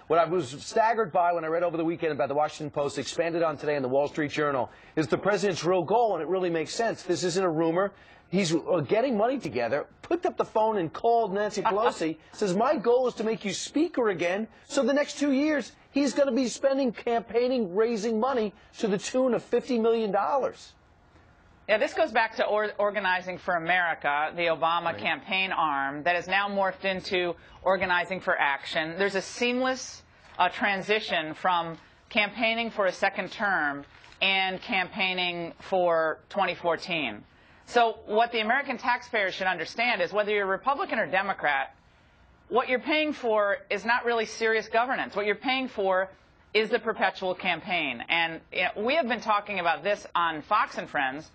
What I was staggered by when I read over the weekend about the Washington Post, expanded on today in the Wall Street Journal, is the president's real goal, and it really makes sense. This isn't a rumor. He's getting money together, picked up the phone and called Nancy Pelosi, says, my goal is to make you speaker again, so the next 2 years he's going to be spending, campaigning, raising money to the tune of $50 million. Yeah, this goes back to Organizing for America, the Obama campaign arm that has now morphed into Organizing for Action. There's a seamless transition from campaigning for a second term and campaigning for 2014. So what the American taxpayers should understand is whether you're Republican or Democrat, what you're paying for is not really serious governance. What you're paying for is the perpetual campaign. And we have been talking about this on Fox and Friends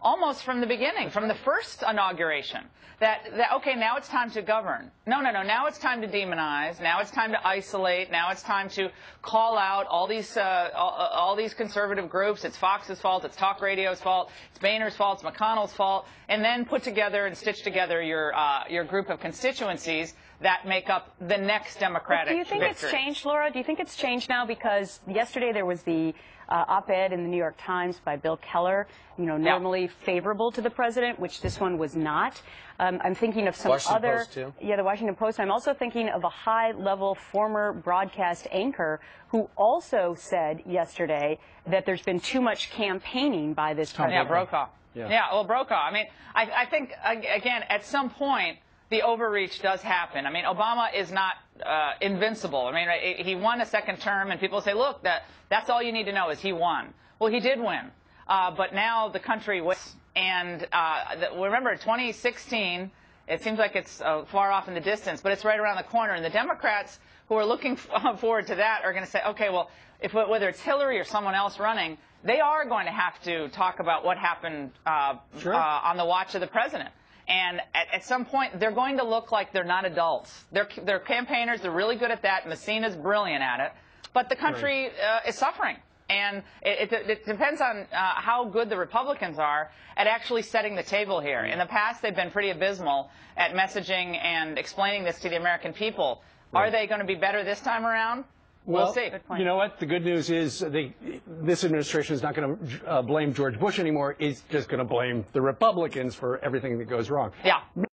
almost from the beginning, from the first inauguration, that okay, now it's time to govern. No, now it's time to demonize. Now it's time to isolate. Now it's time to call out all these conservative groups. It's Fox's fault. It's talk radio's fault. It's Boehner's fault. It's McConnell's fault. And then put together and stitch together your group of constituencies that make up the next Democratic victory. Do you think it's changed, Laura? Do you think it's changed now? Because yesterday there was the op-ed in the New York Times by Bill Keller, normally favorable to the president, which this one was not. I'm thinking of some Washington other, Post too. Yeah, the Washington Post. I'm also thinking of a high-level former broadcast anchor who also said yesterday that there's been too much campaigning by this president. Yeah, Brokaw. Yeah, well, Brokaw. I mean, I think, again, at some point, the overreach does happen. I mean, Obama is not invincible. I mean, he won a second term, and people say, look, that's all you need to know is he won. Well, he did win. But now the country wins. And remember, 2016, it seems like it's far off in the distance, but it's right around the corner. And the Democrats who are looking forward to that are going to say, okay, well, whether it's Hillary or someone else running, they are going to have to talk about what happened on the watch of the president. And at some point, they're going to look like they're not adults. They're campaigners. They're really good at that. Messina's brilliant at it. But the country is suffering. And it depends on how good the Republicans are at actually setting the table here. In the past, they've been pretty abysmal at messaging and explaining this to the American people. Are they going to be better this time around? We'll see. You know what? The good news is this administration is not going to blame George Bush anymore. It's just going to blame the Republicans for everything that goes wrong. Yeah.